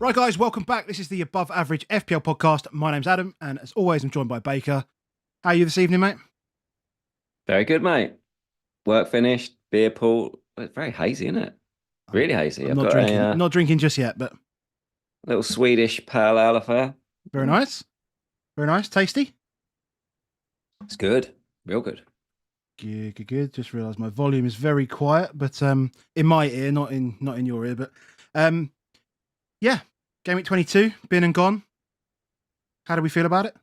Right, guys, welcome back. This is the Above Average FPL podcast. My name's Adam, and as always, I'm joined by Baker. How are you this evening, mate? Very good, mate. Work finished, beer pool. It's very hazy, isn't it? Really hazy. I'm I've not got drinking, a not drinking just yet, but little Swedish pale ale affair. very nice. Very nice. Tasty. It's good. Real good. Good, good, good. Just realised my volume is very quiet, but in my ear, not in your ear, but yeah. Game week 22, been and gone. How do we feel about it?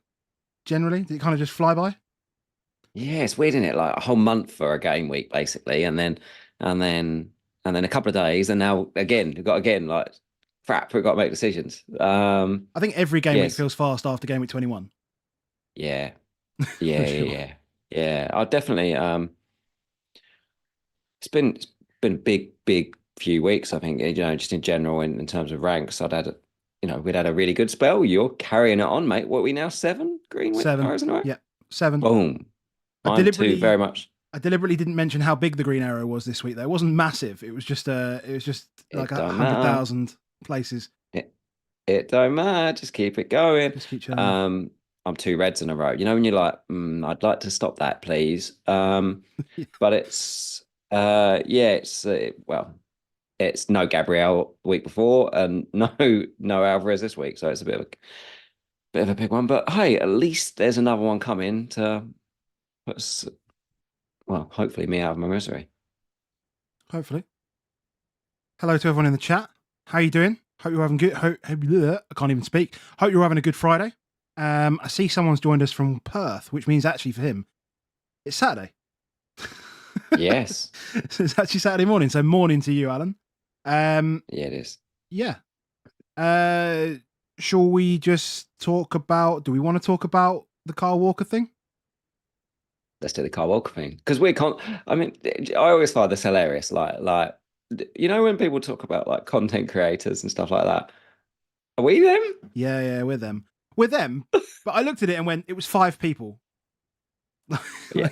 Generally, did it kind of just fly by? Yeah, it's weird, isn't it? Like a whole month for a game week, basically, and then a couple of days, and now again, we've got like crap, we've got to make decisions. I think every game week Yes. feels fast after game week 21. Yeah. For Yeah, yeah, sure. yeah. Yeah. I definitely it's been a big few weeks, I think, just in general in terms of ranks. We'd had a really good spell. You're carrying it on, mate. What are we now? 7 green Seven. arrows in a row? Yeah, 7. Boom. I I'm too deliberately very much. I deliberately didn't mention how big the green arrow was this week. Though it wasn't massive. It was just like It don't matter. 100,000 places. It it don't matter. Just keep it going. Just keep chilling. Um, I'm 2 reds in a row. You know when you're like, I'd like to stop that, please. But it's yeah, it's no Gabriel the week before and no Alvarez this week, so it's a bit of a big one. But hey, at least there's another one coming to put us, well, hopefully me out of my misery. Hopefully. Hello to everyone in the chat. How you doing? Hope you're having good. I can't even speak. Hope you're having a good Friday. I see someone's joined us from Perth, which means actually for him, it's Saturday. Yes. It's actually Saturday morning. So morning to you, Alan. Yeah, it is. Yeah. Shall we just talk about? Do we want to talk about the Carl Walker thing? Let's do the Carl Walker thing because we can't. I mean, I always find this hilarious. Like when people talk about like content creators and stuff like that. Are we them? Yeah, we're them. We're them. But I looked at it and went, it was 5 people. Yeah.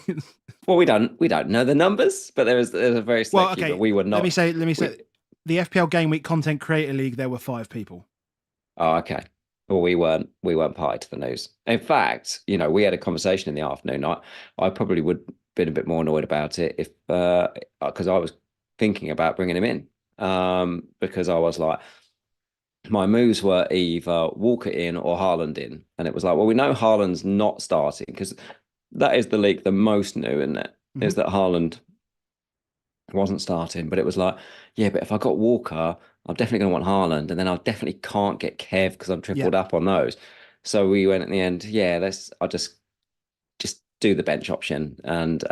Well, we don't know the numbers, but there's a very select Well, few, okay. but we were not. Let me say, the FPL Game Week Content Creator League, there were 5 people. Oh, okay. Well, we weren't party to the news. In fact, we had a conversation in the afternoon. I probably would have been a bit more annoyed about it if because I was thinking about bringing him in. Because I was like, my moves were either Walker in or Haaland in, and it was like, well, we know Haaland's not starting because that is the league the most new, isn't it? Mhm. Is that Haaland wasn't starting, but it was like, yeah, but if I got Walker, I'm definitely going to want Haaland, and then I definitely can't get Kev because I'm Yeah. tripled up on those. So we went at the end, yeah, I'll just do the bench option and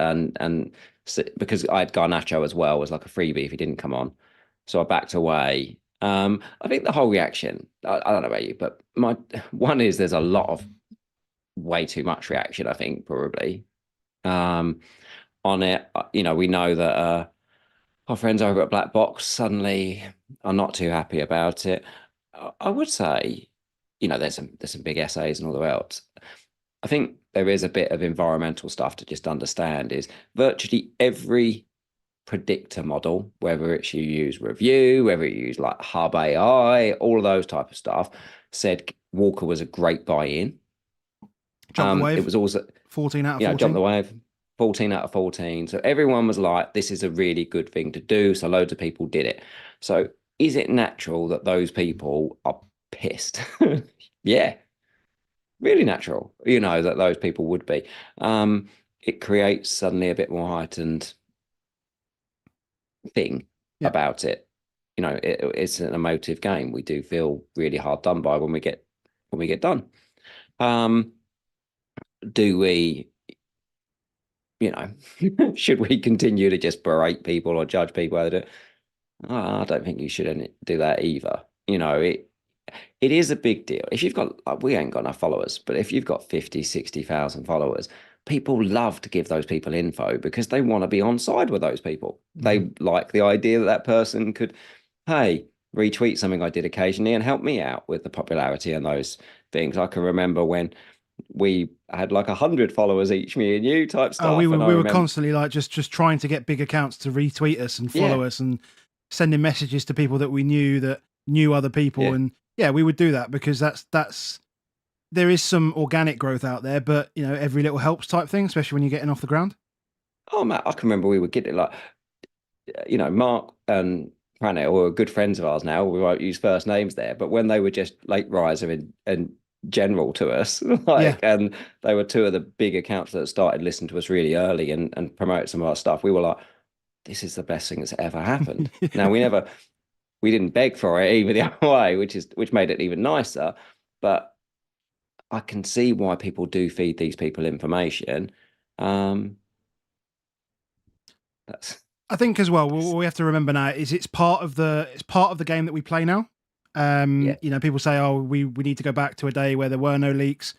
because I had Garnacho as well as like a freebie if he didn't come on, so I backed away. I think the whole reaction, I don't know about you, but my one is there's a lot of way too much reaction, I think, probably. On it, we know that our friends over at Black Box suddenly are not too happy about it. I would say, there's some big essays and all the else. I think there is a bit of environmental stuff to just understand is virtually every predictor model, whether it's you use review, whether you use like Hub AI, all of those type of stuff, said Walker was a great buy-in. Jump the wave. It was also 14 out of 14. jump the wave. 14 out of 14. So everyone was like, this is a really good thing to do. So loads of people did it. So is it natural that those people are pissed? Yeah, really natural, that those people would be. It creates suddenly a bit more heightened thing Yeah. about it. It's an emotive game. We do feel really hard done by when we get done. Do we, should we continue to just berate people or judge people how they do it? I don't think you should do that either. It is a big deal. If you've got, like, we ain't got enough followers, but if you've got 50, 60,000 followers, people love to give those people info because they want to be on side with those people. They like the idea that that person could, hey, retweet something I did occasionally and help me out with the popularity and those things. I can remember when we had like 100 followers each, me and you type stuff. We and I were remember, constantly like just trying to get big accounts to retweet us and follow us and sending messages to people that we knew other people. Yeah. And yeah, we would do that because that's there is some organic growth out there, but every little helps type thing, especially when you're getting off the ground. Oh man, I can remember we would get it like, Mark and Pranell were good friends of ours now. We won't use first names there, but when they were just late riser in general to us, Yeah. and they were two of the big accounts that started listening to us really early and promote some of our stuff, we were like, this is the best thing that's ever happened. Now we didn't beg for it either the other way, which made it even nicer. But I can see why people do feed these people information. Um, that's I think as well, what we have to remember now is it's part of the game that we play now. yeah, People say, "Oh, we need to go back to a day where there were no leaks."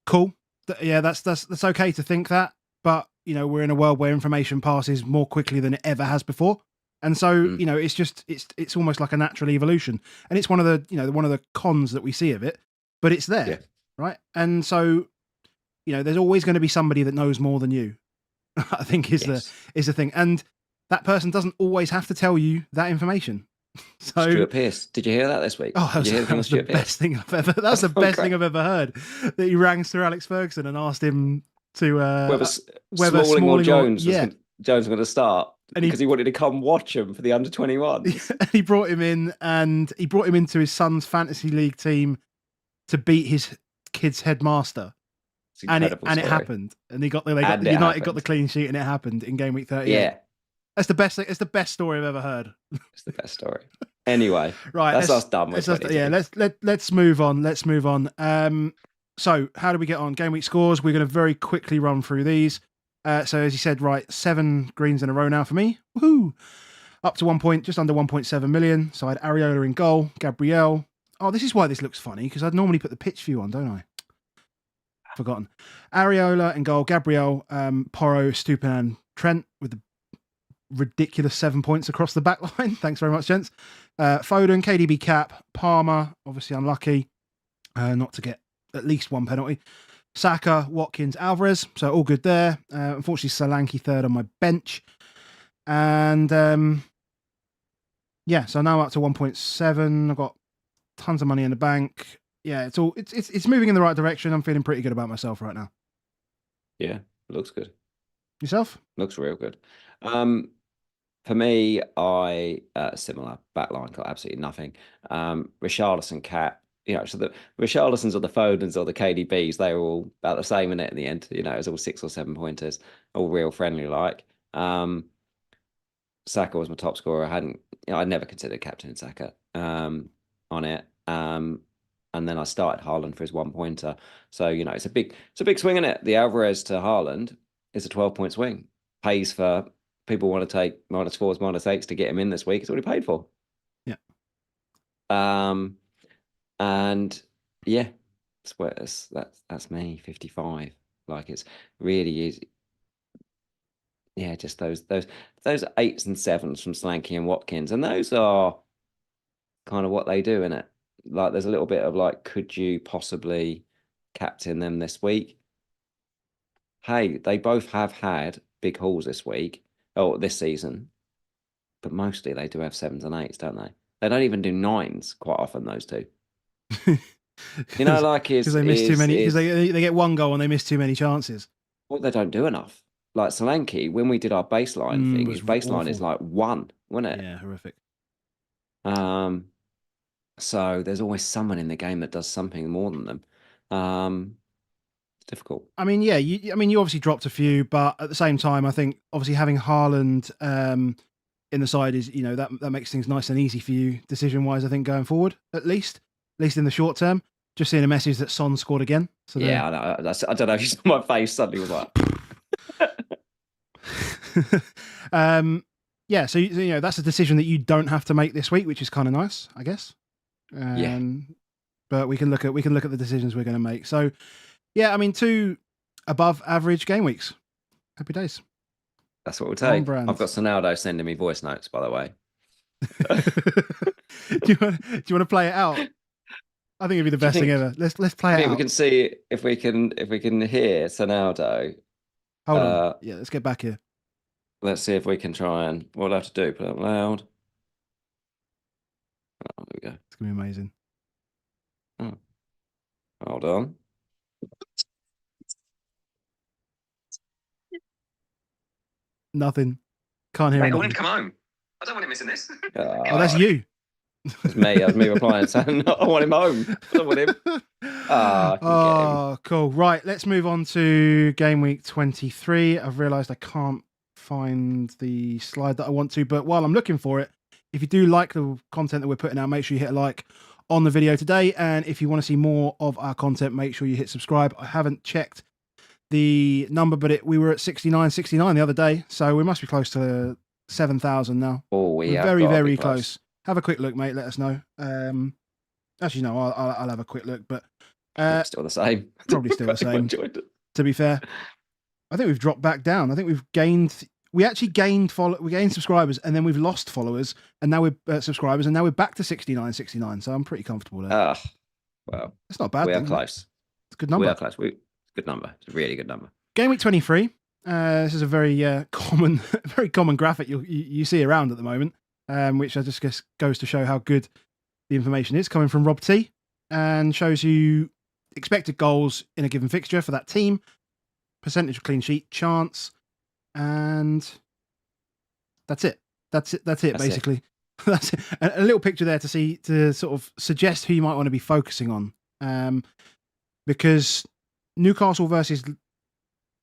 Cool, yeah, that's okay to think that, but we're in a world where information passes more quickly than it ever has before, and so mm, it's almost like a natural evolution, and it's one of the cons that we see of it, but it's there, yeah, right? And so there's always going to be somebody that knows more than you. I think yes. is the thing, and that person doesn't always have to tell you that information. So, Stuart Pearce. Did you hear that this week? oh, Did you hear the that thing on was the Stuart Pearce? best thing I've ever. That's the Oh, best thing great. I've ever heard. That he rang Sir Alex Ferguson and asked him to Whether whether Smalling or Smalling or Jones was going to start and because he wanted to come watch him for the under 21s. he brought him in and he brought him into his son's fantasy league team to beat his kid's headmaster. It's an And it incredible story. happened, and they got And it United got the happened. clean sheet, and it happened in game week 38. Yeah, That's the best thing. It's the best story I've ever heard. it's the best story. Anyway, Right, that's us done with 22. yeah, let's move on. Let's move on. So how do we get on? Game week scores. We're going to very quickly run through these. So as you said, right, 7 greens in a row now for me. Woohoo! Up to 1 point, just under 1.7 million. So I had Areola in goal, Gabriel. Oh, this is why this looks funny because I'd normally put the pitch view on, don't I? Forgotten. Areola in goal, Gabriel, Porro, Stupinan, Trent with the ridiculous 7 points across the back line. Thanks very much, gents. Foden, KDB cap, Palmer, obviously unlucky not to get at least one penalty. Saka, Watkins, Alvarez, so all good there. Unfortunately, Solanke third on my bench. And yeah, so now up to 1.7. I've got tons of money in the bank. Yeah, it's moving in the right direction. I'm feeling pretty good about myself right now. Yeah, looks good. Yourself? Looks real good. For me, I similar backline, got absolutely nothing. Richarlison cap, so the Richarlisons or the Fodens or the KDBs, they were all about the same in it in the end. It was all 6 or 7 pointers, all real friendly like. Saka was my top scorer. I'd never considered captain Saka on it. And then I started Haaland for his 1 pointer. So, it's a big swing in it. The Alvarez to Haaland is a 12-point swing. Pays for people want to take -4s, -8s to get him in this week. It's already paid for. Yeah. And yeah, that's me, 55. Like it's really is. Yeah, just those 8s and 7s from Slanky and Watkins, and those are kind of what they do in it. Like there's a little bit of like, could you possibly captain them this week? Hey, they both have had big hauls this week, this season, but mostly they do have 7s and 8s, don't they? They don't even do 9s quite often, those two. Like because they miss too many. Because they get one goal and they miss too many chances. Well, they don't do enough. Like Solanke, when we did our baseline thing, his baseline is like 1, wasn't it? Yeah, horrific. So there's always someone in the game that does something more than them. It's difficult. I mean, yeah, you obviously dropped a few, but at the same time, I think obviously having Haaland in the side is, that makes things nice and easy for you decision wise. I think going forward, at least in the short term. Just seeing a message that Son scored again. So yeah, I know. I don't know if you saw my face suddenly was like. Yeah, so that's a decision that you don't have to make this week, which is kind of nice, I guess. Yeah. But we can look at the decisions we're going to make. So, yeah, I mean, 2 above average game weeks. Happy days. That's what we'll take. Armband. I've got Sonaldo sending me voice notes, by the way. do you want to play it out? I think it'd be the best thing ever. Let's play it out. We can see if we can hear Sonaldo. Hold on. Yeah, let's get back here. Let's see if we can try and what I'll have to do. Put it up loud. Oh, there we go. It's gonna be amazing. Hold on. Nothing. Can't hear Mate, I want him anything. to come home. I don't want him missing this. Oh, that's you. It's me. That was me replying saying, I want him home. I don't want him. Ah, I can get him. Oh, cool. Right, let's move on to game week 23. I've realised I can't find the slide that I want to, but while I'm looking for it, if you do like the content that we're putting out, make sure you hit a like on the video today. And if you want to see more of our content, make sure you hit subscribe. I haven't checked the number, but we were at 69 the other day, so we must be close to 7,000 now. Oh, We're very, very close. Have a quick look, mate. Let us know. Actually, no, I'll have a quick look, but still the same. Probably still the same. Enjoyed it. To be fair, I think we've dropped back down. I think we've gained. We actually gained we gained subscribers, and then we've lost followers, and now we're subscribers, and now we're back to 69. So I'm pretty comfortable there. Ah, well, it's not bad. We are close. It's a good number. We are close. Good number. It's a really good number. Game week 23. This is a very common, very common graphic you see around at the moment, which I just guess goes to show how good the information is coming from Rob T, and shows you expected goals in a given fixture for that team, percentage of clean sheet, chance, and that's it. That's basically. That's it. A little picture there to sort of suggest who you might want to be focusing on, because Newcastle versus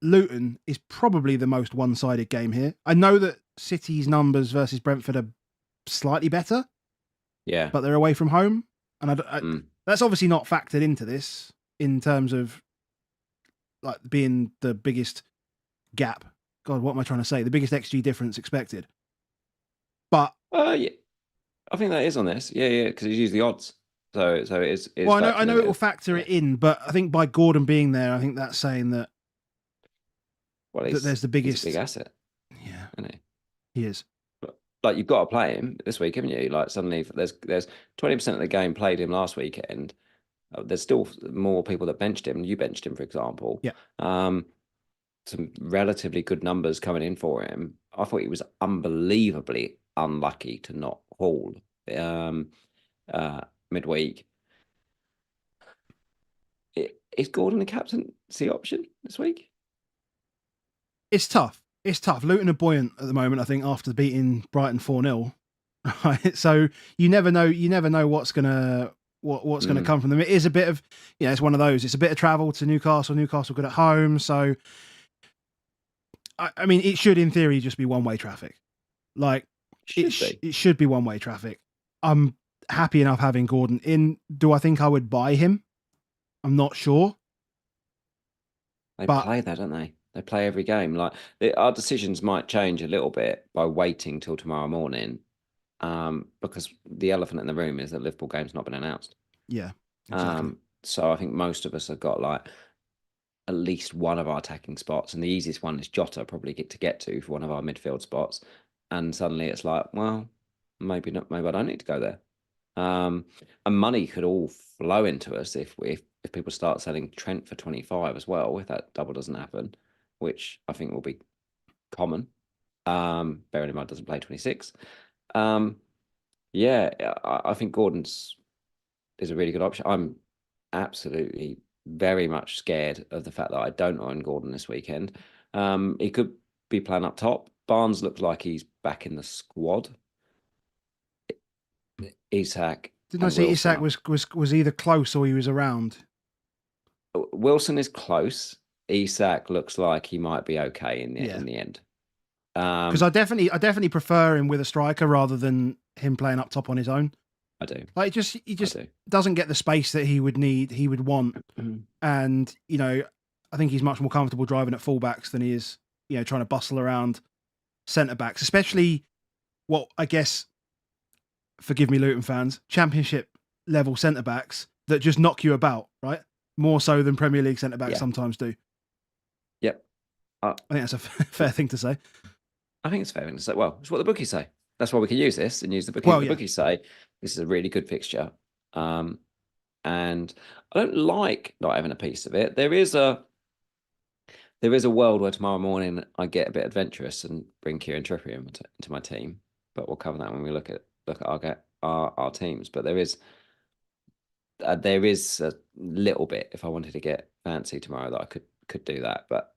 Luton is probably the most one-sided game here. I know that City's numbers versus Brentford are slightly better, yeah, but they're away from home, and that's obviously not factored into this in terms of like being the biggest gap. God, what am I trying to say? The biggest XG difference expected. But yeah, I think that is on this. Yeah, because he's used the odds, so it is. Well, I know it will factor it in, but I think by Gordon being there, I think that's saying that. Well, that there's the biggest big asset. Yeah, isn't he is. Like you've got to play him this week, haven't you? Like suddenly there's 20% of the game played him last weekend. There's still more people that benched him. You benched him, for example. Yeah. Some relatively good numbers coming in for him. I thought he was unbelievably unlucky to not haul midweek. Is Gordon the captaincy option this week? It's tough. It's tough. Luton are buoyant at the moment, I think, after beating Brighton 4-0. Right. So you never know what's gonna come from them. It is a bit of, it's one of those. It's a bit of travel to Newcastle. Newcastle good at home. So I mean, it should in theory just be one-way traffic. Like it should be one-way traffic. I'm happy enough having Gordon in. Do I think I would buy him? I'm not sure. They play that, don't they? They play every game. Like our decisions might change a little bit by waiting till tomorrow morning, because the elephant in the room is that Liverpool game's not been announced. Yeah. Exactly. So I think most of us have got like at least one of our attacking spots, and the easiest one is Jota probably to get to for one of our midfield spots. And suddenly it's like, well, maybe not. Maybe I don't need to go there. And money could all flow into us if people start selling Trent for 25 as well. If that double doesn't happen, which I think will be common. Bearing in mind doesn't play 26. Yeah, I think Gordon's is a really good option. I'm absolutely very much scared of the fact that I don't own Gordon this weekend. He could be playing up top. Barnes looks like he's back in the squad. Isak. Didn't I say Isak was either close or he was around? Wilson is close. Isak looks like he might be okay in the end. Because I definitely prefer him with a striker rather than him playing up top on his own. I do. Like he just doesn't get the space that he would need, he would want. And, I think he's much more comfortable driving at fullbacks than he is, trying to bustle around centre backs, especially what I guess, forgive me, Luton fans, championship level centre backs that just knock you about, right? More so than Premier League centre backs sometimes do. Yep. I think that's a fair thing to say. I think it's a fair thing to say. Well, it's what the bookies say. That's why we can use this and use the bookies. Well, the bookies say this is a really good fixture. And I don't like not having a piece of it. There is a world where tomorrow morning I get a bit adventurous and bring Kieran Trippier into my team. But we'll cover that when we look at our teams. But there is there is a little bit if I wanted to get fancy tomorrow that I could do that, but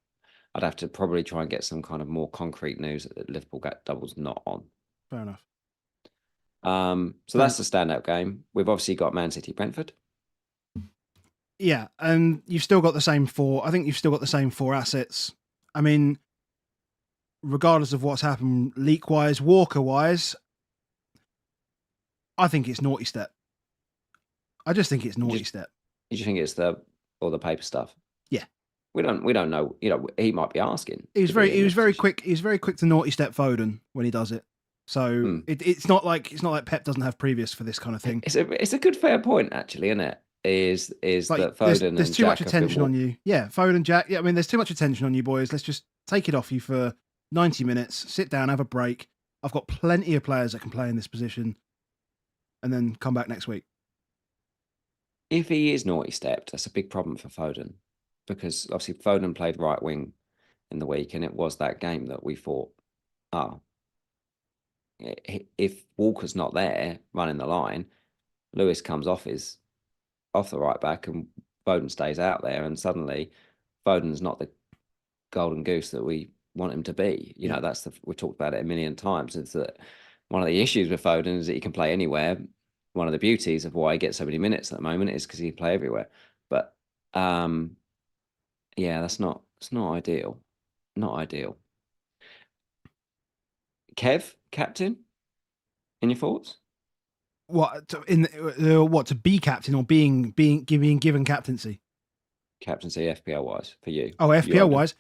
I'd have to probably try and get some kind of more concrete news that Liverpool got doubles not on. Fair enough. So that's the standout game. We've obviously got Man City Brentford. Yeah, and you've still got the same four. I think you've still got the same four assets. I mean, regardless of what's happened leak-wise, Walker-wise, I think it's naughty step. I just think it's naughty step. You just think it's all the paper stuff? Yeah. We don't know. You know, he might be asking. He was very quick. He was very quick to naughty step Foden when he does it. So it's not like Pep doesn't have previous for this kind of thing. It's a good fair point actually, isn't it? Is like, that Foden there's and too Jack much attention on you. Yeah, Foden, Jack. Yeah, I mean, there's too much attention on you, boys. Let's just take it off you for 90 minutes. Sit down, have a break. I've got plenty of players that can play in this position, and then come back next week. If he is naughty stepped, that's a big problem for Foden, because obviously Foden played right wing in the week, and it was that game that we thought, if Walker's not there running the line, Lewis comes off the right back and Foden stays out there, and suddenly Foden's not the golden goose that we want him to be. You know, we've talked about it a million times. It's that one of the issues with Foden is that he can play anywhere. One of the beauties of why he gets so many minutes at the moment is because he can play everywhere. But yeah, it's not ideal. Not ideal. Kev, captain, in your thoughts? What to be captain or being given captaincy? Captaincy FPL wise for you. Oh, FPL wise.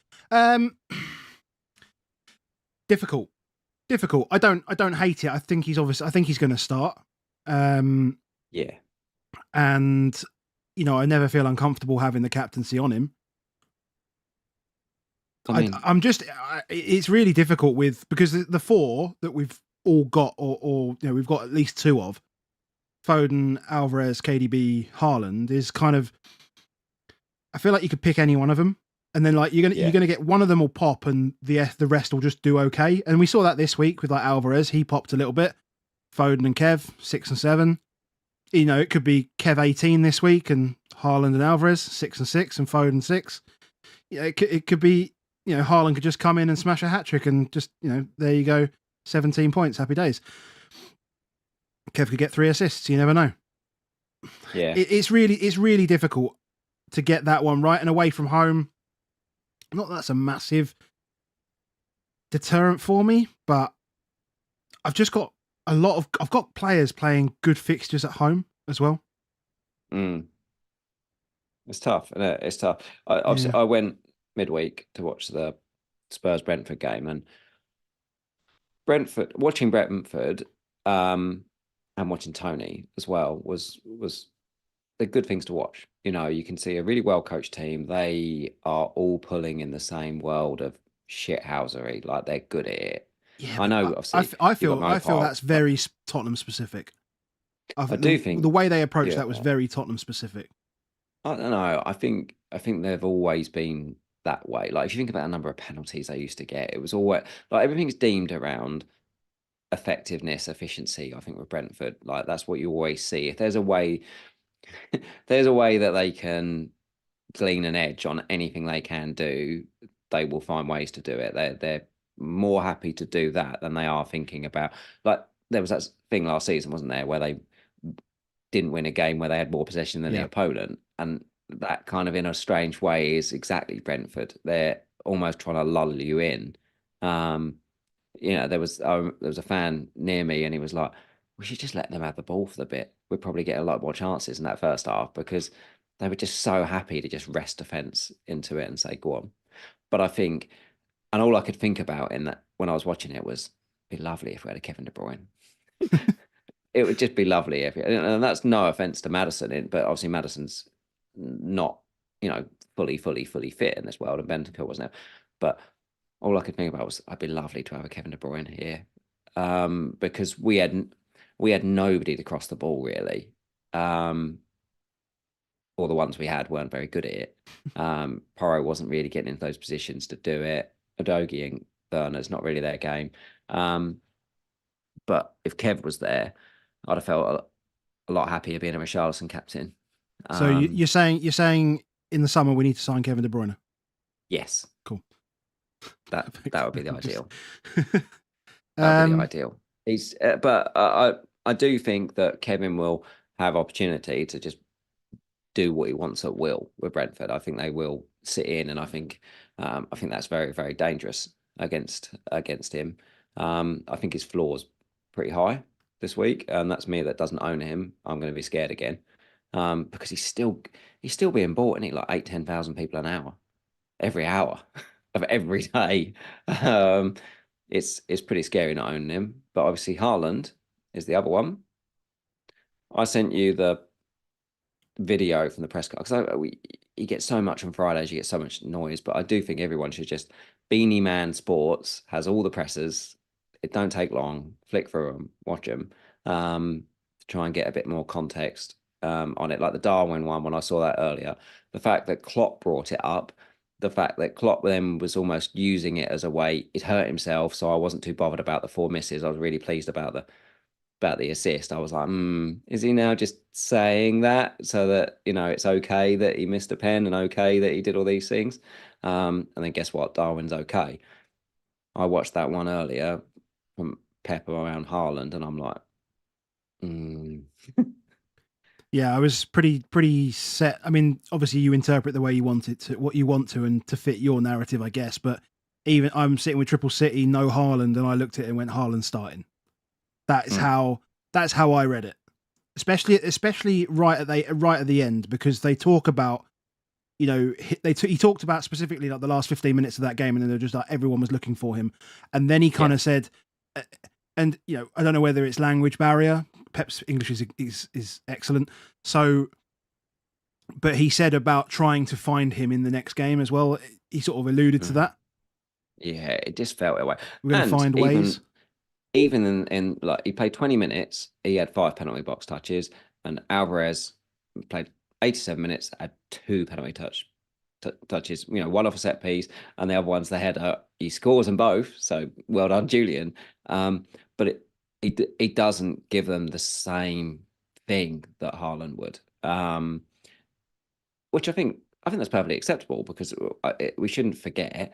Difficult. I don't hate it. I think he's going to start. Yeah. And I never feel uncomfortable having the captaincy on him. I mean, it's really difficult because the four that we've all got, or we've got at least two of, Foden, Alvarez, KDB, Haaland, is kind of, I feel like you could pick any one of them, and then like you're gonna get one of them will pop, and the rest will just do okay. And we saw that this week with like Alvarez, he popped a little bit. Foden and Kev 6 and 7. It could be Kev 18 this week, and Haaland and Alvarez 6 and 6, and Foden 6. It could be. Haaland could just come in and smash a hat trick, and just there you go, 17 points, happy days. Kev could get 3 assists. You never know. Yeah, it's really difficult to get that one right, and away from home. Not that that's a massive deterrent for me, but I've just got I've got players playing good fixtures at home as well. It's tough. It's tough. I went midweek to watch the Spurs Brentford game, and watching Brentford and watching Tony as well was they're good things to watch. You can see a really well coached team. They are all pulling in the same world of shithousery. Like, they're good at it. Yeah, I know. I feel that's very Tottenham specific. I do think the way they approached that was very Tottenham specific. I don't know. I think they've always been that way. Like, if you think about the number of penalties they used to get, it was always like everything's deemed around effectiveness, efficiency. I think with Brentford, like, that's what you always see. If there's a way, that they can glean an edge on anything they can do, they will find ways to do it. They're more happy to do that than they are thinking about, like, there was that thing last season, wasn't there, where they didn't win a game where they had more possession than the opponent, and that kind of, in a strange way, is exactly Brentford. They're almost trying to lull you in. There was a fan near me, and he was like, we should just let them have the ball for the bit. We'd probably get a lot more chances in that first half, because they were just so happy to just rest defence into it and say, go on. But I think, and all I could think about in that when I was watching it was, it'd be lovely if we had a Kevin De Bruyne. It would just be lovely and that's no offense to Maddison, but obviously Maddison's not, fully fit in this world, and Bentancur wasn't there. But all I could think about was, it'd be lovely to have a Kevin De Bruyne here, because we had nobody to cross the ball really, or the ones we had weren't very good at it. Porro wasn't really getting into those positions to do it. Udogie and Werner's not really their game. But if Kev was there, I'd have felt a lot happier being a Richarlison captain. So you're saying in the summer we need to sign Kevin De Bruyne. Yes. Cool. That would be the ideal. That would be the ideal. He's, but I do think that Kevin will have opportunity to just do what he wants at will with Brentford. I think they will sit in, and I think that's very, very dangerous against him. I think his floor's pretty high this week, and that's me that doesn't own him. I'm going to be scared again because he's still being bought, isn't he? Like 8,000-10,000 people an hour, every hour of every day. It's pretty scary not owning him. But obviously Haaland is the other one. I sent you the video from the press car because you get so much on Fridays, you get so much noise. But I do think everyone should just Beanie Man Sports has all the presses. It don't take long. Flick through them, watch them, try and get a bit more context on it. Like the Darwin one, when I saw that earlier, the fact that Klopp brought it up, the fact that Klopp then was almost using it as a way, it hurt himself. So I wasn't too bothered about the 4 misses. I was really pleased about the assist. I was like, is he now just saying that so that, it's okay that he missed a pen and okay that he did all these things? And then guess what? Darwin's okay. I watched that one earlier from Pep around Haaland, and I'm like, Yeah, I was pretty set. I mean, obviously you interpret the way you want it to, what you want to, and to fit your narrative, I guess. But even I'm sitting with Triple City, no Haaland, and I looked at it and went Haaland starting. That's how I read it, especially right at the end, because they talk about, he talked about specifically like the last 15 minutes of that game, and then they're just like everyone was looking for him, and then he kind of said, and I don't know whether it's language barrier. Pep's English is excellent, so, but he said about trying to find him in the next game as well. He sort of alluded to that. Yeah, it just felt that way. We're going to find ways. Even in like he played 20 minutes, he had 5 penalty box touches, and Alvarez played 87 minutes, had 2 penalty touches. One off a set piece, and the other one's the header. He scores them both, so well done, Julian. But it doesn't give them the same thing that Haaland would, which I think that's perfectly acceptable, because we shouldn't forget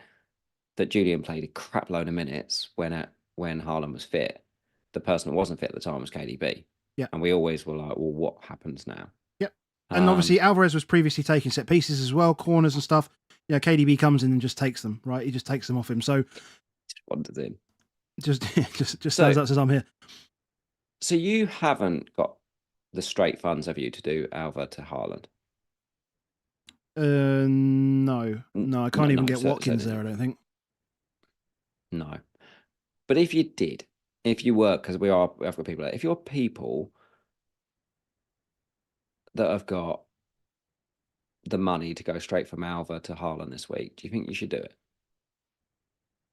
that Julian played a crap load of minutes when Haaland was fit. The person that wasn't fit at the time was KDB. Yeah. And we always were like, well, what happens now? Yep. And obviously Alvarez was previously taking set pieces as well, corners and stuff. KDB comes in and just takes them, right? He just takes them off him. So just wanders in. Just stands up and says, I'm here. So you haven't got the straight funds, have you, to do Alva to Haaland? No, I can't even get Watkins there, I don't think. No. But if you did, if you were, because we've got people, if you're people that have got the money to go straight from Alva to Haaland this week, do you think you should do it?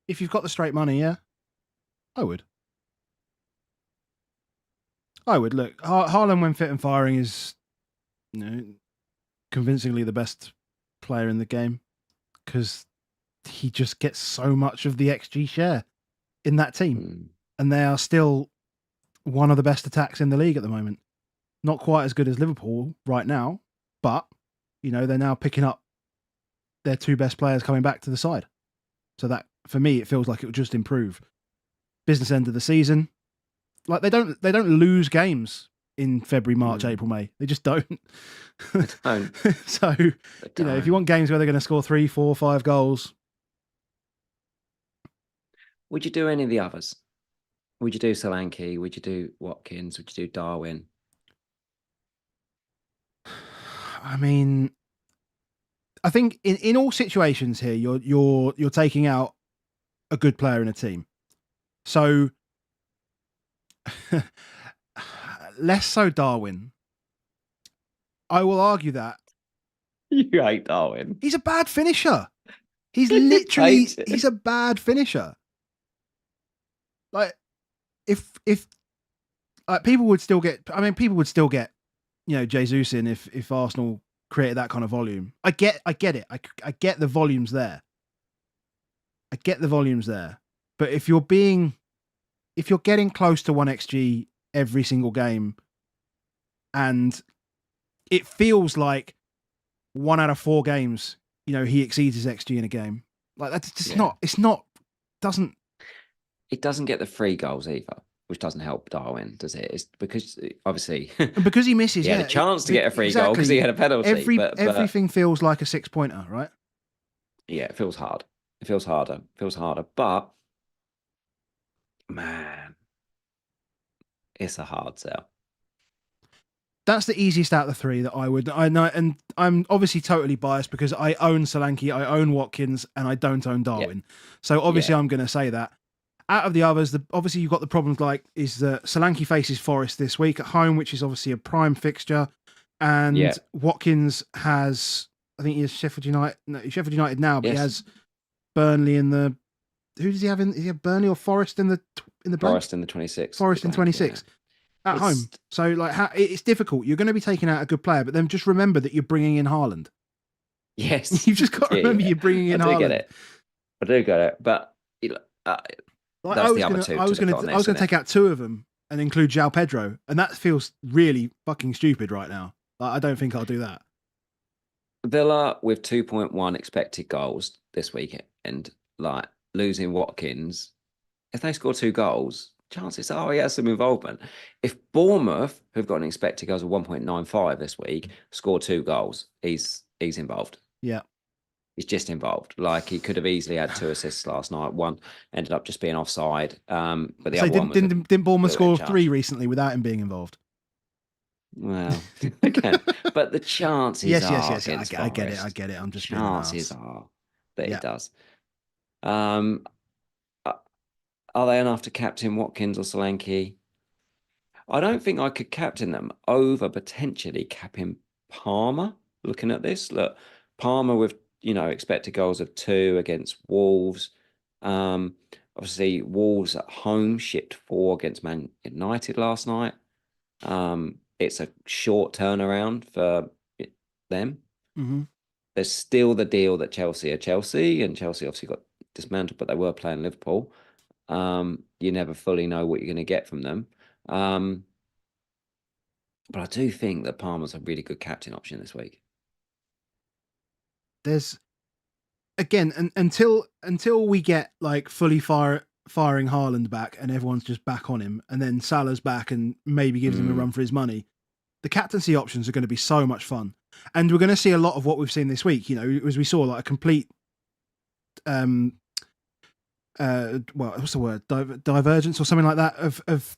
If you've got the straight money, yeah, I would. Look, Haaland, when fit and firing, is convincingly the best player in the game, because he just gets so much of the XG share in that team. And they are still one of the best attacks in the league at the moment. Not quite as good as Liverpool right now, but they're now picking up their 2 best players coming back to the side. So that, for me, it feels like it will just improve. Business end of the season. Like they don't lose games in February, March, April, May. They just don't. They don't. So, if you want games where they're going to score 3, 4, 5 goals. Would you do any of the others? Would you do Solanke? Would you do Watkins? Would you do Darwin? I mean, I think in all situations here, you're taking out a good player in a team. So less so Darwin. I will argue that. You hate Darwin. He's a bad finisher. He's literally he's a bad finisher. Like if people would still get Jesus in if Arsenal created that kind of volume. I get it. I get the volumes there. But if you're getting close to 1xG every single game, and it feels like 1 out of 4 games, he exceeds his XG in a game. Like that's just not. It's not. Doesn't. It doesn't get the 3 goals either, which doesn't help Darwin, does it? It's because obviously And because he misses, he had a chance to get a free goal because he had a penalty. Everything feels like a 6-pointer, right? Yeah, it feels hard. It feels harder. It feels harder. But man, it's a hard sell. That's the easiest out of the 3 that I know, and I'm obviously totally biased because I own Solanke, I own Watkins, and I don't own Darwin. So obviously I'm going to say that. Out of the others, obviously you've got the problems like is that Solanke faces Forest this week at home, which is obviously a prime fixture, and Watkins has, I think he has Sheffield United. No, he's Sheffield United now, but he has Burnley in the. Who does he have in? Does he have Burnley or Forest in the blank? Forest in the 26. Forest in 26. At home. So, like, it's difficult. You're going to be taking out a good player, but then just remember that you're bringing in Haaland. Yes. You've just got to remember you're bringing in Haaland. I do get it. But that's the other 2. I was going to take out 2 of them and include João Pedro, and that feels really fucking stupid right now. Like, I don't think I'll do that. Villa with 2.1 expected goals this weekend, like losing Watkins. If they score 2 goals, chances are he has some involvement. If Bournemouth, who've got an expected goals of 1.95 this week, score 2 goals, he's involved. Yeah. He's just involved. Like he could have easily had 2 assists last night. One ended up just being offside. But the other one didn't Bournemouth score 3 recently without him being involved? Well, again, but the chances yes. I get it. I'm just chances are that he does. Are they enough to captain Watkins or Solanke? I don't think I could captain them over potentially capping Palmer. Looking at this, look, Palmer with expected goals of 2 against Wolves. Obviously, Wolves at home shipped 4 against Man United last night. It's a short turnaround for them. Mm-hmm. There's still the deal that Chelsea are Chelsea, and Chelsea obviously got dismantled, but they were playing Liverpool. You never fully know what you're going to get from them. But I do think that Palmer's a really good captain option this week. There's again until we get like fully firing Haaland back and everyone's just back on him, and then Salah's back and maybe gives him a run for his money. The captaincy options are going to be so much fun, and we're going to see a lot of what we've seen this week. As we saw, like a complete, what's the word? Divergence or something like that of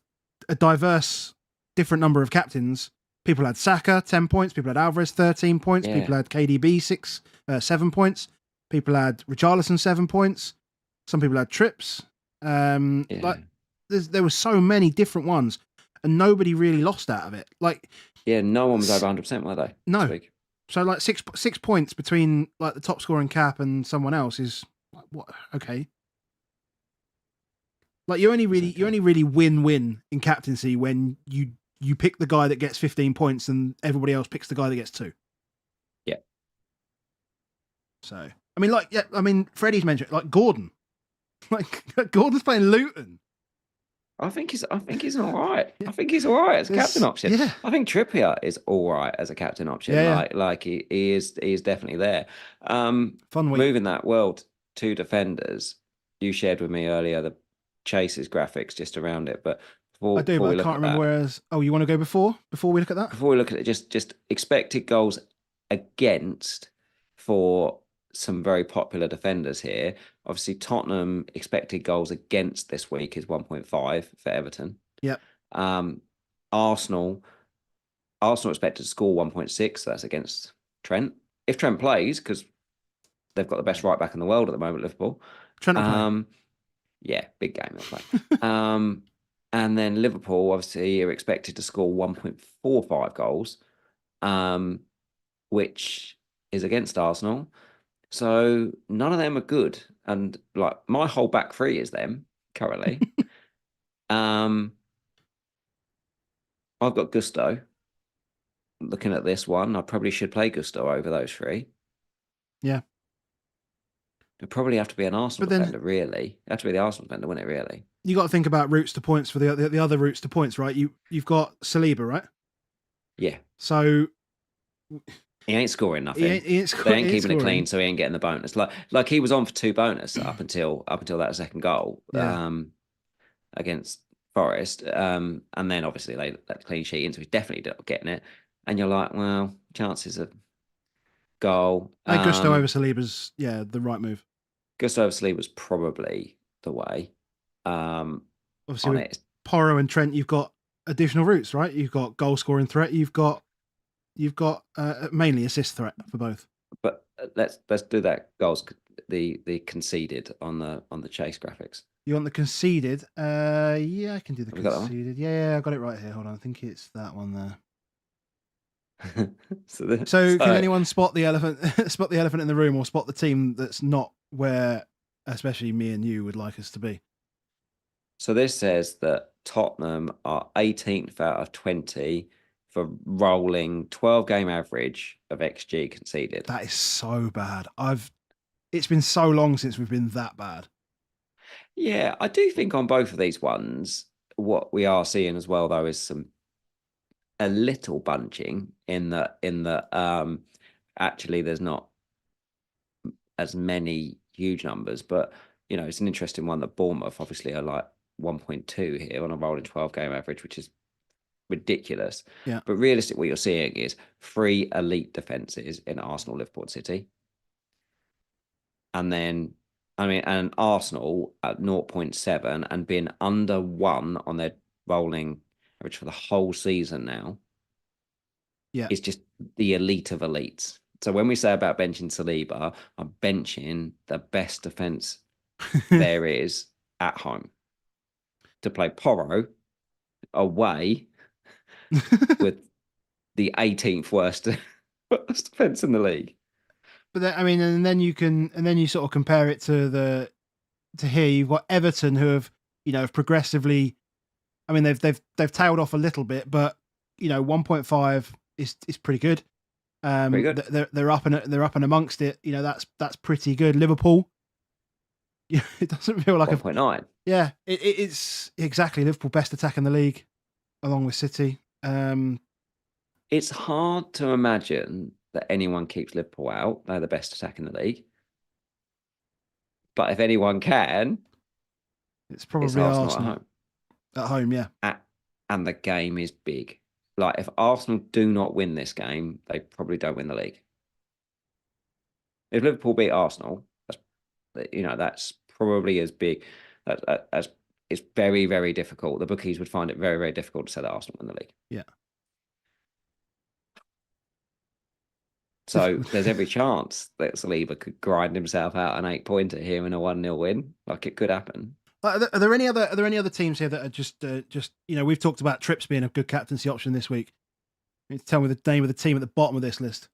a diverse, different number of captains. People had Saka 10 points. People had Alvarez 13 points. Yeah. People had KDB 7 points. People had Richarlison 7 points. Some people had Trips. Like there were so many different ones, and nobody really lost out of it. Like, no one was over 100%, were they? No. This week? So like 6 points between like the top scoring cap and someone else is like, what? Okay. Like you only really win in captaincy when you pick the guy that gets 15 points and everybody else picks the guy that gets 2. Yeah. So Freddie's mentioned like Gordon. Like Gordon's playing Luton. I think he's all right. I think he's all right as a captain option. Yeah. I think Trippier is all right as a captain option. Yeah. Like he is definitely there. Fun week. Moving that world to defenders. You shared with me earlier the Chase's graphics just around it, but I do, but I can't remember whereas. Oh, you want to go before we look at that? Before we look at it, just expected goals against for some very popular defenders here. Obviously, Tottenham expected goals against this week is 1.5 for Everton. Yep. Arsenal expected to score 1.6. So that's against Trent. If Trent plays, because they've got the best right back in the world at the moment, Liverpool. Trent will play. Yeah, big game they'll play. And then Liverpool, obviously, are expected to score 1.45 goals, which is against Arsenal. So none of them are good. And like my whole back 3 is them currently. I've got Gusto. Looking at this one, I probably should play Gusto over those 3. Yeah. It'd probably have to be an Arsenal defender, really. It'd have to be the Arsenal defender, wouldn't it, really? You got to think about routes to points for the other routes to points, right? You've got Saliba, right? Yeah. So He ain't scoring nothing. He ain't They ain't he keeping it scoring. clean, so he ain't getting the bonus. Like he was on for 2 bonus up until that second goal against Forest, and then obviously they let the clean sheet in, so he's definitely not getting it. And you're like, well, chances of goal. And Gusto over Saliba's the right move. Gusto over Saliba was probably the way. Obviously, on with it. Porro and Trent, you've got additional routes, right? You've got goal scoring threat. You've got mainly assist threat for both. But let's do that goals, the conceded on the chase graphics. You want the conceded? Yeah, I can do the Have we got that one? conceded. Yeah, I got it right here. Hold on, I think it's that one there. So So can anyone spot the elephant? Spot the elephant in the room, or spot the team that's not where, especially me and you, would like us to be? So this says that Tottenham are 18th out of 20 for rolling 12 game average of XG conceded. That is so bad. It's been so long since we've been that bad. Yeah, I do think on both of these ones, what we are seeing as well though is a little bunching in that actually there's not as many huge numbers, but it's an interesting one that Bournemouth obviously are like 1.2 here on a rolling 12 game average, which is ridiculous. Yeah. But realistically, what you're seeing is 3 elite defenses in Arsenal, Liverpool, City. And then, and Arsenal at 0.7 and being under 1 on their rolling average for the whole season now. Yeah. It's just the elite of elites. So when we say about benching Saliba, I'm benching the best defense there is at home. To play Porro away with the 18th worst defense in the league. But then, and then you sort of compare it to here. You've got Everton, who have progressively. They've tailed off a little bit, but 1.5 is pretty good. Pretty good. They're up and amongst it. That's pretty good. Liverpool. It doesn't feel like 1.9. Yeah, it's exactly Liverpool best attack in the league, along with City. It's hard to imagine that anyone keeps Liverpool out. They're the best attack in the league. But if anyone can, it's probably it's Arsenal at home. At home, yeah. And the game is big. Like, if Arsenal do not win this game, they probably don't win the league. If Liverpool beat Arsenal, that's probably as big as it's very, very difficult. The bookies would find it very, very difficult to say that Arsenal win the league. Yeah. So there's every chance that Saliba could grind himself out an 8-pointer here in a 1-0 win. Like, it could happen. Are there any other teams here that are just we've talked about Trips being a good captaincy option this week. Tell me the name of the team at the bottom of this list.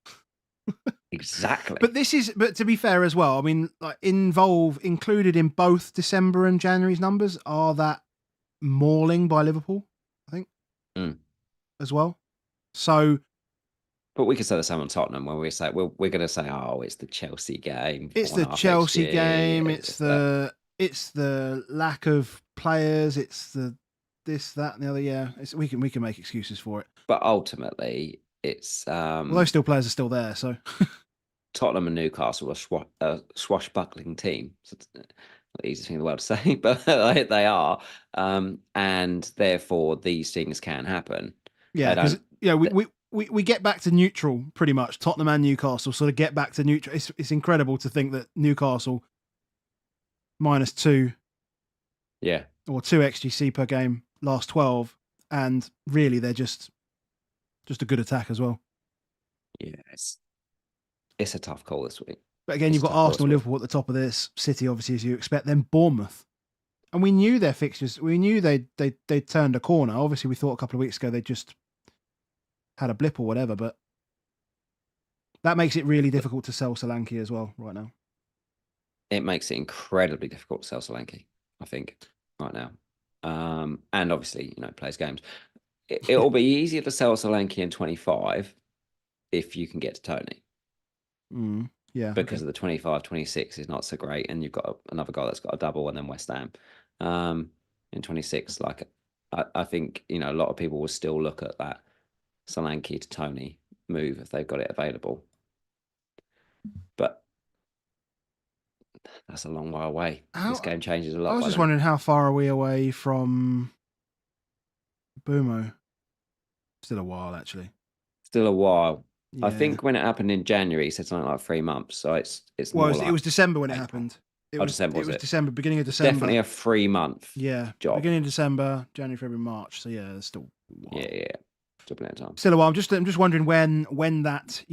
Exactly. But to be fair as well, included in both December and January's numbers are that mauling by Liverpool, I think, as well. So, but we could say the same on Tottenham when we say we're going to say, oh, it's the Chelsea game. It's the Chelsea game. It's the lack of players. It's the this, that, and the other. Yeah, we can make excuses for it. But ultimately, it's those players are still there. So Tottenham and Newcastle are a swashbuckling team. So it's not the easiest thing in the world to say, but they are, and therefore these things can happen. Yeah, because we get back to neutral pretty much. Tottenham and Newcastle sort of get back to neutral. It's incredible to think that Newcastle -2, yeah, or 2 XGC per game last 12, and really they're just a good attack as well. Yeah, it's a tough call this week. But again, you've got Arsenal, Liverpool at the top of this, City obviously as you expect, then Bournemouth. And we knew their fixtures. We knew they turned a corner. Obviously, we thought a couple of weeks ago they just had a blip or whatever, but that makes it really difficult to sell Solanke as well right now. It makes it incredibly difficult to sell Solanke, I think, right now. And obviously, plays games. It'll be easier to sell Solanke in 25 if you can get to Tony. Yeah. Because of the 25-26 is not so great, and you've got another guy that's got a double, and then West Ham. In 26, like I think a lot of people will still look at that Solanke to Tony move if they've got it available. But that's a long way away. This game changes a lot. I was just wondering how far are we away from Boomo? Still a while, actually. Still a while. Yeah. I think when it happened in January, he said something like 3 months. So it's well, more it was December when it April. happened. December was December, beginning of December. Definitely a 3-month. Yeah, job. Beginning of December, January, February, March. So yeah, it's still a while. Yeah. Still plenty of time. Still a while. I'm just wondering when that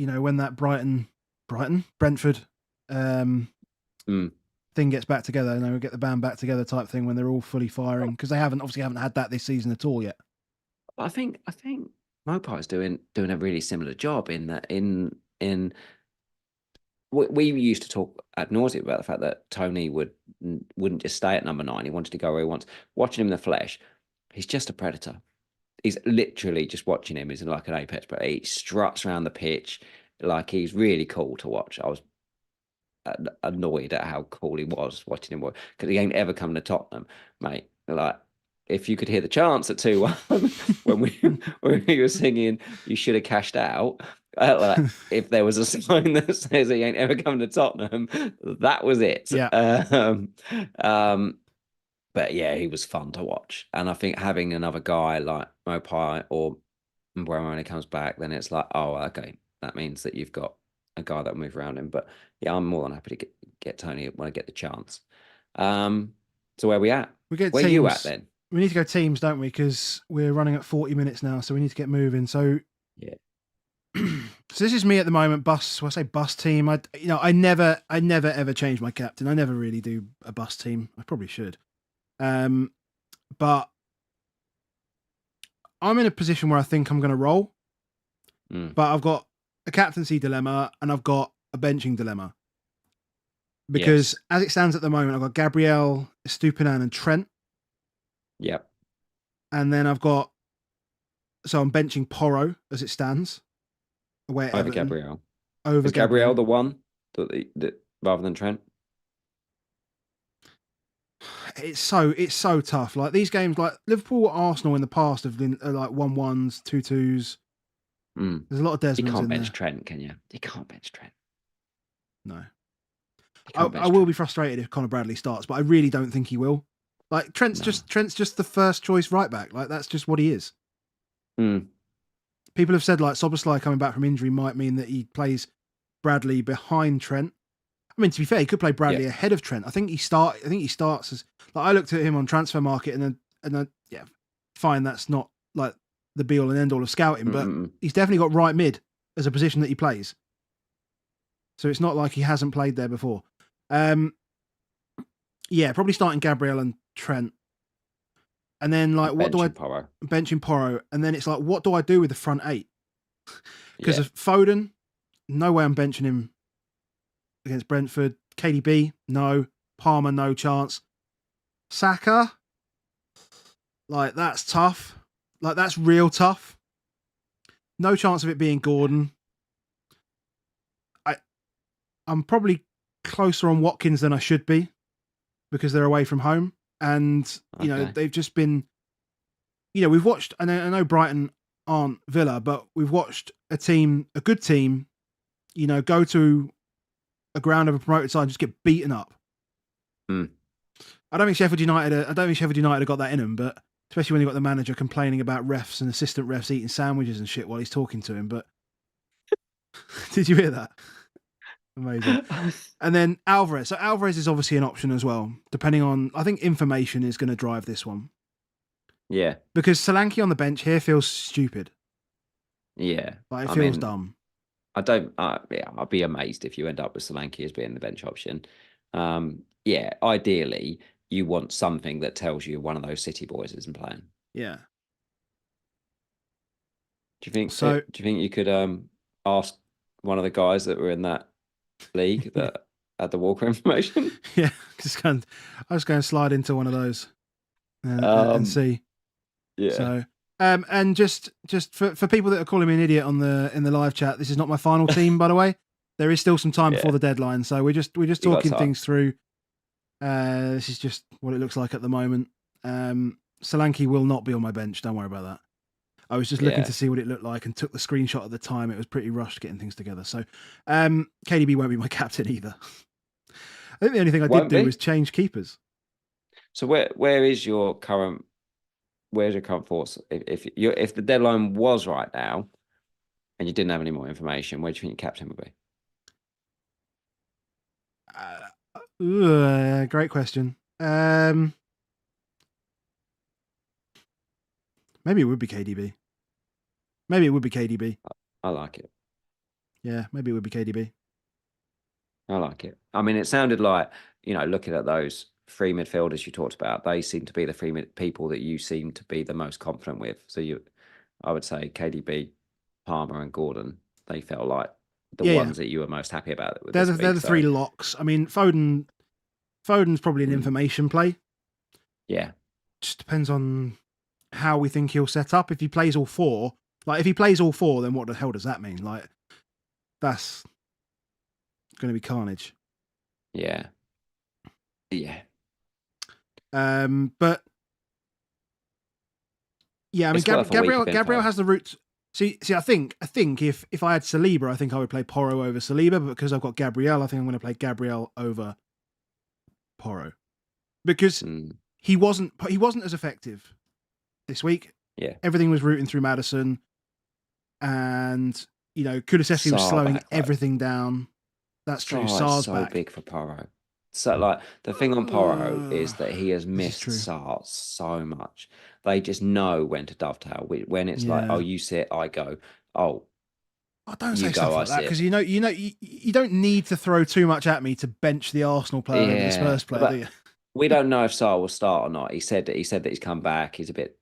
Brentford thing gets back together, and we get the band back together type thing when they're all fully firing, because they haven't had that this season at all yet. I think Mopai is doing a really similar job in that we used to talk ad nauseum about the fact that Tony wouldn't just stay at number 9. He wanted to go where he wants. Watching him in the flesh, he's just a predator. He's literally just watching him. He's like an apex predator. He struts around the pitch like he's really cool to watch. I was annoyed at how cool he was watching him work, because he ain't ever come to Tottenham, mate. Like, if you could hear the chants at 2-1 when we were singing "You Should Have Cashed Out," like, if there was a sign that says he ain't ever come to Tottenham, that was it. Yeah. But yeah, he was fun to watch, and I think having another guy like Mopai or Mbeumo when he comes back, then it's like, oh, okay, that means that you've got a guy that will move around him. But yeah, I'm more than happy to get Tony when I get the chance. So where are we at? Where are you at then? We need to go teams, don't we? Because we're running at 40 minutes now, so we need to get moving. So yeah. So this is me at the moment. Bus team. I never ever change my captain. I never really do a bus team. I probably should. But I'm in a position where I think I'm going to roll. But I've got a captaincy dilemma and I've got a benching dilemma. Because as it stands at the moment, I've got Gabriel, Estupinan and Trent. Yep. And then I'm benching Porro as it stands. Over Gabriel. Is Gabriel the one that rather than Trent? It's so tough. Like these games, like Liverpool, Arsenal in the past have been like 1-1s, 2-2s. There's a lot of Desmonds. You can't bench Trent, can you? You can't bench Trent. No. I will be frustrated if Conor Bradley starts, but I really don't think he will. Like Trent's just the first choice right back. Like that's just what he is. People have said like Szoboszlai coming back from injury might mean that he plays Bradley behind Trent. I mean, to be fair, he could play Bradley ahead of Trent. I think he starts as like I looked at him on Transfer Market and then fine, that's not like the be all and end all of scouting, but he's definitely got right mid as a position that he plays. So it's not like he hasn't played there before. Probably starting Gabriel and Trent. And then like benching Porro. And then it's like, what do I do with the front 8? Because of Foden, no way I'm benching him against Brentford. KDB, no. Palmer, no chance. Saka, like that's tough. Like that's real tough. No chance of it being Gordon. I'm probably closer on Watkins than I should be because they're away from home. And, you know, they've just been, we've watched, I know Brighton aren't Villa, but we've watched a good team, go to a ground of a promoted side and just get beaten up. I don't think Sheffield United have got that in them, but especially when you've got the manager complaining about refs and assistant refs eating sandwiches and shit while he's talking to him. But did you hear that? Amazing. And then Alvarez. So Alvarez is obviously an option as well, depending on, I think information is going to drive this one. Yeah. Because Solanke on the bench here feels stupid. Yeah. Like it feels dumb. I'll be amazed if you end up with Solanke as being the bench option. Ideally, you want something that tells you one of those City boys isn't playing. Yeah. Do you think you could ask one of the guys that were in that league that had the Walker information? Yeah, I was going to slide into one of those and see. Yeah. So, and just for people that are calling me an idiot in the live chat, this is not my final team, by the way. There is still some time before the deadline, so we're just talking things through. This is just what it looks like at the moment. Solanke will not be on my bench. Don't worry about that. I was just looking Yeah. to see what it looked like and took the screenshot at the time. It was pretty rushed getting things together. So KDB won't be my captain either. I think the only thing I did Won't do be? was change keepers. So where's your current thoughts? If the deadline was right now and you didn't have any more information, where do you think your captain would be? Great question. Maybe it would be KDB. Maybe it would be KDB. I like it. Yeah, maybe it would be KDB. I like it. I mean, it sounded like, looking at those three midfielders you talked about, they seem to be the three people that you seem to be the most confident with. So I would say KDB, Palmer, and Gordon. They felt like the ones that you were most happy about. They're the three locks. I mean, Foden's probably an information play. Yeah. Just depends on how we think he'll set up. If he plays all four, then what the hell does that mean? Like, that's going to be carnage. Yeah. Yeah. But yeah, I mean, Gabriel has the route. See, I think if I had Saliba, I think I would play Porro over Saliba, but because I've got Gabriel, I think I'm going to play Gabriel over Porro because he wasn't as effective this week. Yeah, everything was routing through Maddison, and Kulusevski was slowing everything down. That's true. Sarr's so back. Big for Porro. So, like, the thing on Porro is that he has missed Sarr so much. They just know when to dovetail. When it's like, oh, you sit, I go. Oh, don't say stuff like that because you don't need to throw too much at me to bench the Arsenal player over the Spurs player, do you? We don't know if Sarr will start or not. He said that he's come back. He's a bit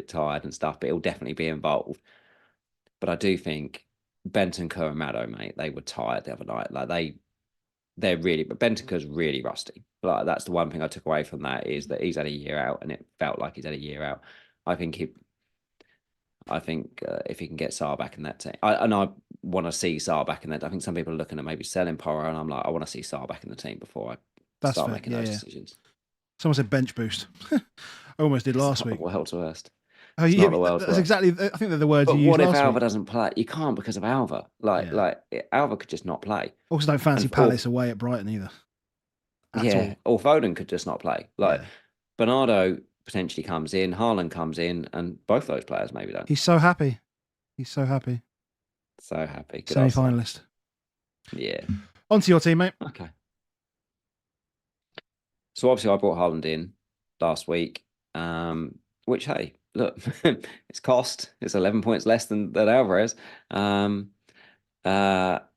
tired and stuff, but he'll definitely be involved. But I do think Bentancur and Maddo, mate, they were tired the other night. Like they're really, but Bentancur's really rusty. Like, that's the one thing I took away from that is that he's had a year out, and it felt like he's had a year out. I think if he can get Sarr back in that team, I want to see Sarr back in that. I think some people are looking at maybe selling Porro, and I'm like, I want to see Sarr back in the team before I start making those decisions. Someone said bench boost. I almost did last week. The world's worst. Oh, yeah, that's exactly. I think they're the words you used last week. What if Alva doesn't play? You can't because of Alva. Like Alva could just not play. Also, don't fancy Palace away at Brighton either. Or Foden could just not play. Bernardo potentially comes in, Haaland comes in, and both those players maybe don't. He's so happy. So happy. Semi-finalist. Yeah. On to your team, mate. Okay. So obviously I brought Haaland in last week, which, hey, look, it's cost. It's 11 points less than Alvarez. But I've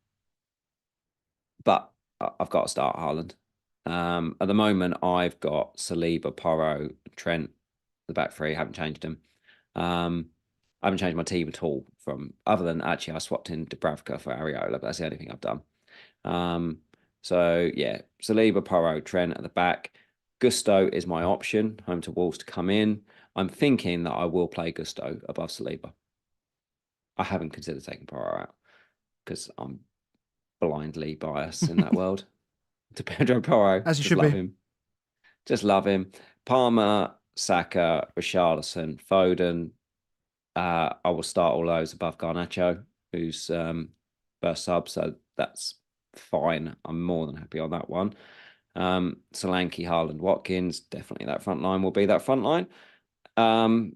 got to start Haaland. At the moment, I've got Saliba, Porro, Trent, the back three. I haven't changed them. I haven't changed my team at all other than actually I swapped in Dubravka for Areola, but that's the only thing I've done. So yeah, Saliba, Porro, Trent at the back. Gusto is my option, home to Wolves, to come in. I'm thinking that I will play Gusto above Saliba. I haven't considered taking Porro out because I'm blindly biased in that world to Pedro Porro. As you should be. Just love him. Palmer, Saka, Richarlison, Foden. I will start all those above Garnacho, who's first sub, so that's fine. I'm more than happy on that one. Solanke, Haaland, Watkins, definitely that front line will be that front line. I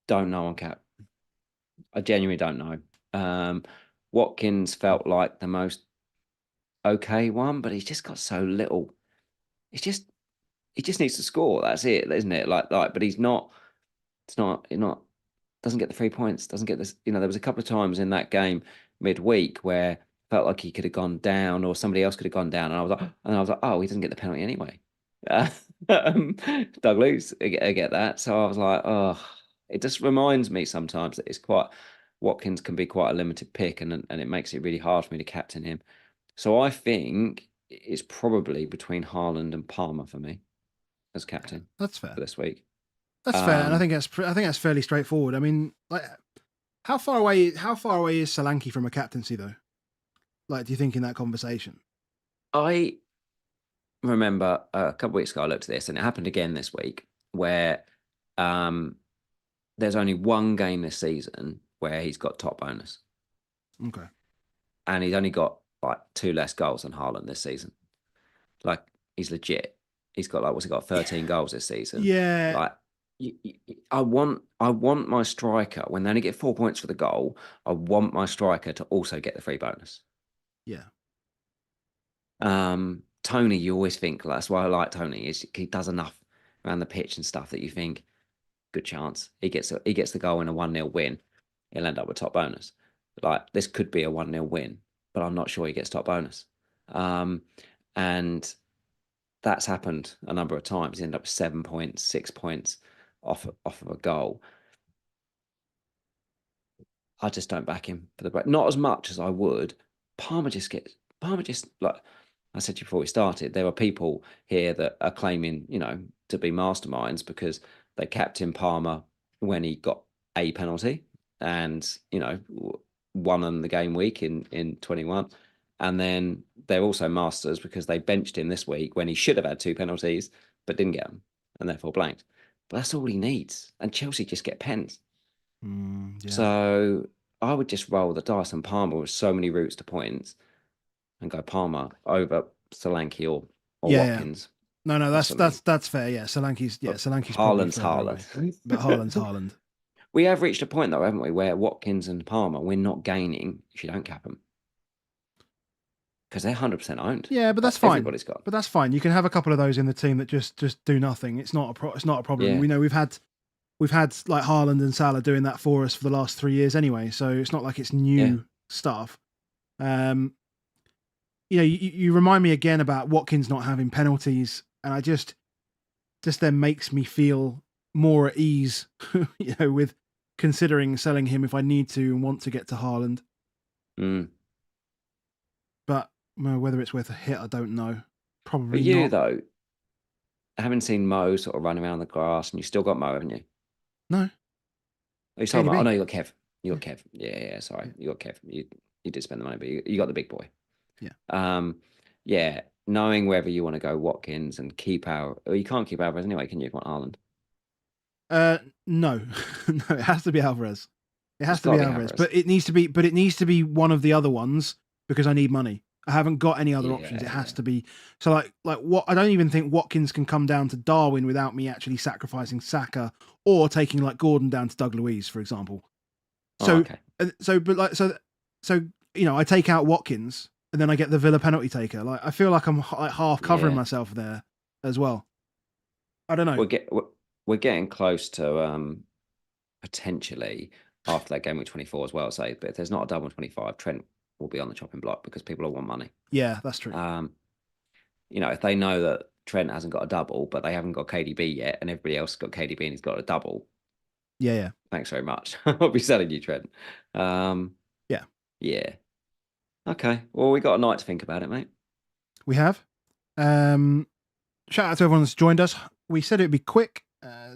don't know on cap. I genuinely don't know. Watkins felt like the most okay one, but he's just got so little. He just needs to score. That's it, isn't it? But he's not. Doesn't get the 3 points. Doesn't get this. There was a couple of times in that game midweek where felt like he could have gone down, or somebody else could have gone down, and I was like, oh, he doesn't get the penalty anyway. Doug Luce, I get that. So I was like, oh, it just reminds me sometimes that Watkins can be quite a limited pick, and it makes it really hard for me to captain him. So I think it's probably between Haaland and Palmer for me as captain. That's fair for this week. That's fair, and I think that's fairly straightforward. I mean, like, how far away is Solanke from a captaincy though? Like, do you think in that conversation? I remember a couple of weeks ago I looked at this, and it happened again this week, where there's only one game this season where he's got top bonus. Okay. And he's only got like 2 less goals than Haaland this season. Like, he's legit. He's got, like, what's he got? 13 goals this season. Yeah. Like, I want my striker, when they only get 4 points for the goal, I want my striker to also get the free bonus. Yeah. Tony, you always think, that's why I like Tony, is he does enough around the pitch and stuff that you think, good chance he gets the goal in a 1-0 win, he'll end up with top bonus. Like, this could be a 1-0 win, but I'm not sure he gets top bonus. And that's happened a number of times. He ended up with 7 points, 6 points off of a goal. I just don't back him for the break. Not as much as I would. Palmer just, like I said to you before we started, there are people here that are claiming, to be masterminds because they captained Palmer when he got a penalty and, won on the game week in 21. And then they're also masters because they benched him this week when he should have had 2 penalties, but didn't get them and therefore blanked. But that's all he needs. And Chelsea just get pens. Yeah. So I would just roll the dice on Palmer with so many routes to points and go Palmer over Solanke or Watkins. Yeah. No, that's fair. Yeah, Solanke's Haaland's Haaland. But Haaland's Haaland. We have reached a point though, haven't we, where Watkins and Palmer, we're not gaining if you don't cap them. Because they're 100% owned. Yeah, but that's fine. Everybody's got. But that's fine. You can have a couple of those in the team that just do nothing. It's not a problem. Yeah. We know we've had like Haaland and Salah doing that for us for the last 3 years anyway. So it's not like it's new stuff. You remind me again about Watkins not having penalties, and I just then makes me feel more at ease, with considering selling him if I need to and want to get to Haaland. But whether it's worth a hit, I don't know. Probably But you, not. though, haven't seen Mo sort of run around the grass, and you still got Mo, haven't you? No. Are you talking KDB. about? Oh, no, you got Kev. You got Kev. Yeah, sorry. You got Kev. You did spend the money, but you got the big boy. Yeah. Knowing whether you want to go Watkins and keep you can't keep Alvarez anyway, can you? If you want Haaland. No. No, it has to be Alvarez. It has to be Alvarez. Alvarez. But it needs to be one of the other ones because I need money. I haven't got any other options. It has to be. So like what I don't even think Watkins can come down to Darwin without me actually sacrificing Saka or taking like Gordon down to Doug Luiz, for example. So I take out Watkins and then I get the Villa penalty taker. Like I feel like I'm like half covering myself there as well. I don't know. We're getting close to potentially after that game with 24 as well. Say, but if there's not a double 25, Trent will be on the chopping block because people will want money. Yeah, that's true. If they know that Trent hasn't got a double, but they haven't got KDB yet, and everybody else has got KDB and he's got a double. Yeah. Thanks very much. I'll be selling you, Trent. Yeah. Okay. Well, we got a night to think about it, mate. We have. Shout out to everyone that's joined us. We said it'd be quick,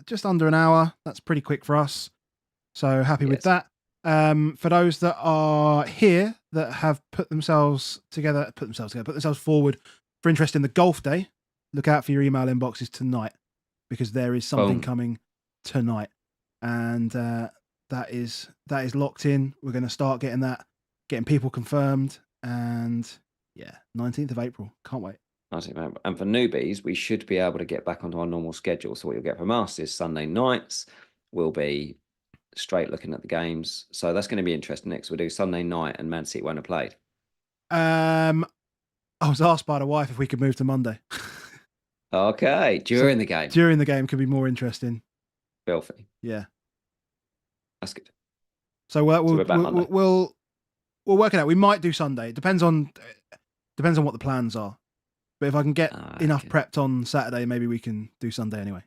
just under an hour. That's pretty quick for us. So happy with that. For those that are here that have put themselves forward for interest in the golf day, look out for your email inboxes tonight because there is something coming tonight, and that is locked in. We're going to start getting people confirmed, and 19th of April. Can't wait. And for newbies, we should be able to get back onto our normal schedule. So what you'll get from us is Sunday nights will be straight looking at the games. So that's going to be interesting. Next, we'll do Sunday night and Man City won't have played. I was asked by the wife if we could move to Monday. Okay, during the game. During the game could be more interesting. Filthy. Yeah. That's good. So we'll work it out. We might do Sunday. It depends on what the plans are. But if I can get enough prepped on Saturday, maybe we can do Sunday anyway.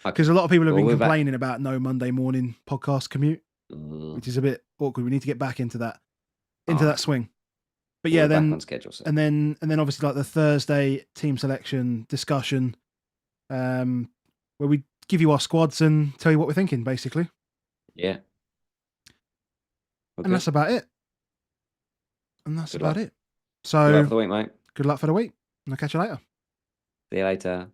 Because a lot of people have been complaining about no Monday morning podcast commute, which is a bit awkward. We need to get back into that swing. But then back on schedule, so. and then obviously like the Thursday team selection discussion, where we give you our squads and tell you what we're thinking, basically. Yeah. Okay. And that's about it. Good luck. So good luck for the week, mate. Good luck for the week. And I'll catch you later. See you later.